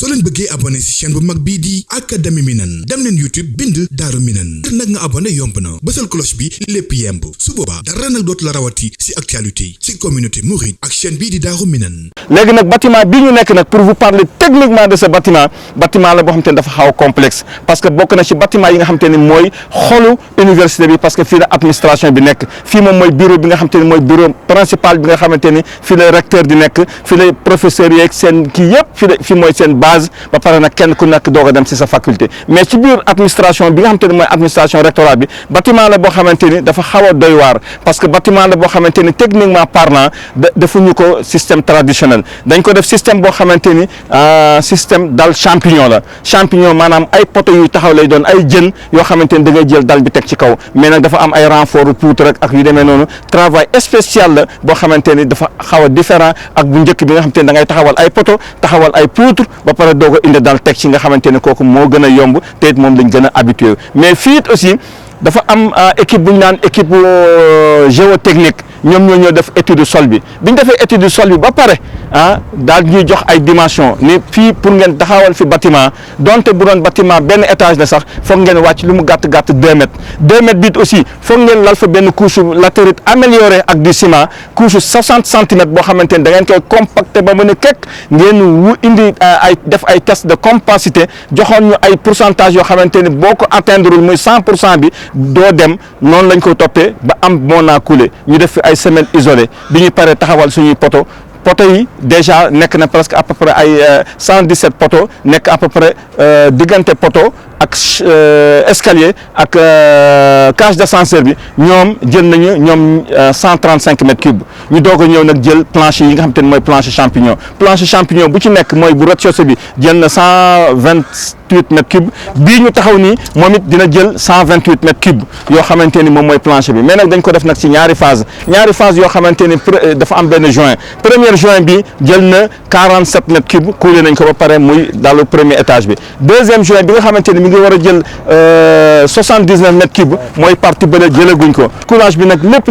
soo leen bëggee abonné ci chaîne bu mag bii di Académie Minane dem leen YouTube bind Daaru Minane ngir nag nga abonné yomb na bësal cloche bi lépp yemb su boobaa dara nag dootu la rawati ci actualité ci communauté mouride ak chaîne bii di Daaru Minane. léegi nag bâtiment bi ñu nekk nag pour vous parler techniquement de ce bâtiment la boo xam te ne dafa xaw complexe parce que bokk na ci bâtiment yi nga xam te ne mooy xolu université bi parce que fii la administration bi nekk fii moom mooy bureau bi nga xam te ne mooy bureau principal bi nga xamante ni fii la recteur di nekk fii la professeurs yeeg seen kii yëpp fii mooy seen base ba pare nag kenn ku nekk doog a dem ci sa faculté mais ci biir administration bi nga xamante ne mooy administration rectorale bi bâtiment la boo xamante ni dafa xaw a doy waar parce que bâtiment la boo xamante ni techniquement parlant defuñu ko système traditionnel dañ ko def système boo xamante ni système dal champignon la champignon maanaam ay poto yu taxaw lay doon ay jën yoo xamante ni da ngay jël dal bi teg ci kaw mais nag dafa am ay renfort poutre rek ak yu demee noonu travail spécial la boo xamante ni dafa xaw a différent ak bu njëkk bi nga xamante ni da ngay taxawal ay poto taxawal ay poutre ba pare doog a indi dal teg ci nga xamante ni kooku moo gën a yomb te it moom lañ gën a habitué mais fii it aussi dafa am équipe bu ñu naan équipe géotechnique ñoom ñoo ñëw def étude sol bi bi ñu defee étude sol bi ba pare daal ñuy jox ay dimension ni fii pour ngeen taxawal fi bâtiment donte bu doon bâtiment benn étage la sax foog ngeen wàcc lu mu gàtt 2 mètres 2 mètres biit aussi foog ngeen lal fa benn couche latérite améliorée ak du ciment couche 60 centimètres boo xamante ni da ngeen koy compacté ba mën a kekk ngeen wu indi def ay test de compacité joxoon ñu ay pourcentage yoo xamante ni boo ko atteindreul muy 100% bi doo dem noonu lañ ko toppee ba am bon à couler ñu def fi ay semelles isolées bi ñu paree taxawal suñuy poto yi déjà nekk na presque à peu près ay 117 poto nekk à peu près diggante poto ak escalier ak cage d'ascenseur bi ñoom jël nañu ñoom 135 mètres cubes ñu doog a ñëw nag jël plancher yi nga xam te ne mooy plancher champignon bu ci nekk mooy bu rez-de-chaussée bi jël na 128 mètres cubes bii ñu taxaw nii moom it dina jël 128 mètres cubes yoo xamante ni moom mooy plancher bi mais nag dañ ko def nag ci ñaari phase yoo xamante ni dafa am benn joint premier joint bi jël na 47 mètres cubes coulé nañ ko ba pare muy dans le premier étage bi deuxième joint bi nga xamante ni mi ngi war a jël 79 mètres cubes mooy partie bële jëlaguñ ko coulage bi nag lépp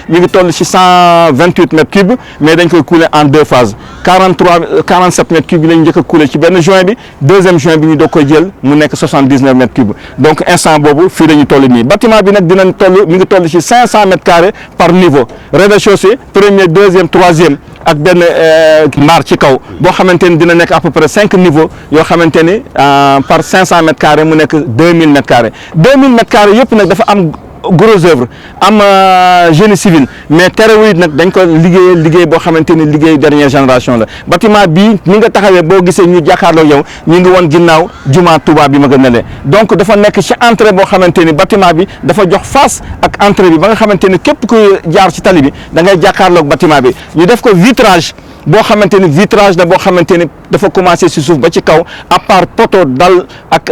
mi ngi toll ci 128 mètres cubes mais dañ koy couler en deux phases 47 mètres cubes yi lañ njëkk a couler ci benn joint bi deuxième joint bi ñu doog koy jël mu nekk 79 mètres cubes donc instant boobu fii dañu toll nii bâtiment bi nag dinañ toll mi ngi toll ci 500 mètres carrés par niveau rez-de-chaussée premier deuxième troisième ak benn mbaar ci kaw boo xamante ni dina nekk à peu près 5 niveaux yoo xamante ni par 500 mètres carrés mu nekk 2000 mètres carrés 2000 mètres carrés yëpp nag dafa am gros œuvre am génie civil mais terewul it nag dañ ko liggéey boo xamante ni liggéey dernière génération la bâtiment bii ni nga taxawee boo gisee ñu jàkkaarloo yow ñu ngi woon ginnaaw jumaa Touba bi ma gën a lee donc dafa nekk ci entrée boo xamante ni bâtiment bi dafa jox face ak entrée bi ba nga xamante ni képp ku jaar ci tali bi da ngay jàkkaarloog bâtiment bi ñu def ko vitrage boo xamante ni vitrage la boo xamante ni dafa commencé ci suuf ba ci kaw à part poteau dal ak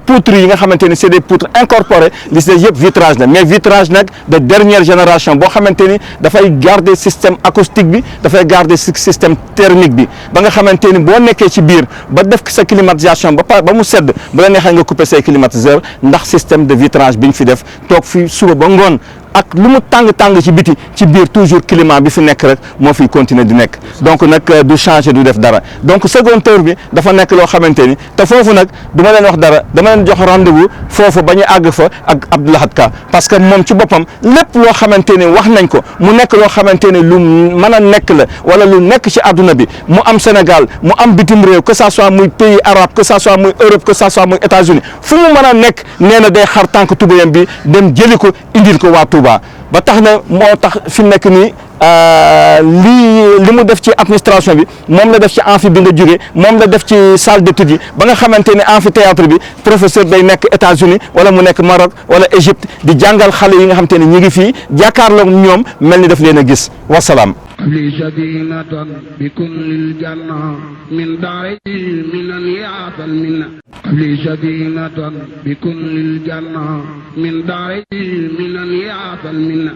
poutres yi nga xamante ni c'est des poutres incorporées li ci yëpp vitrage la mais vitrage nag de dernière génération boo xamante ni dafay garder système acoustique bi dafay garder système thermique bi ba nga xamante ni boo nekkee ci biir ba def sa climatisation ba mu sedd bu la neexee nga couper say climatiseur ndax système de vitrage bi ñu fi def toog fi suba ba ngoon ak lu mu tàng ci biti ci biir toujours climat bi fi nekk rek moo fiy continuer di nekk donc nag du changer du def dara donc second tour bi dafa nekk loo xamante ni te foofu nag du ma leen wax dara dama leen jox rendez-vous foofu ba ñu àgg fa ak Abdou Lahad Ka parce que moom ci boppam lépp loo xamante ni wax nañ ko mu nekk loo xamante ni lu mën a nekk la wala lu nekk ci àdduna bi mu am Sénégal mu am bitim réew que ça soit muy pays arabe que ça soit muy Europe que ça soit muy États-Unis fu mu mën a nekk nee na day xar tànk tubéyam bi dem jëli ko indil ko waa Touba ba tax na moo tax fi mu nekk nii li mu def ci administration bi moom la def ci amphi bi nga jóge moom la def ci salle d'études yi ba nga xamante ne amphithéâtre bi professeur day nekk États-Unis wala mu nekk Maroc wala Égypte di jàngal xale yi nga xamante ne ñi ngi fii jàkkaarloog ñoom mel ni daf leen a gis wasalaam. li sadinatan bi kullil janna min daari minan yaatal minna li sadinatan bi kullil janna min daari minan yaatal minna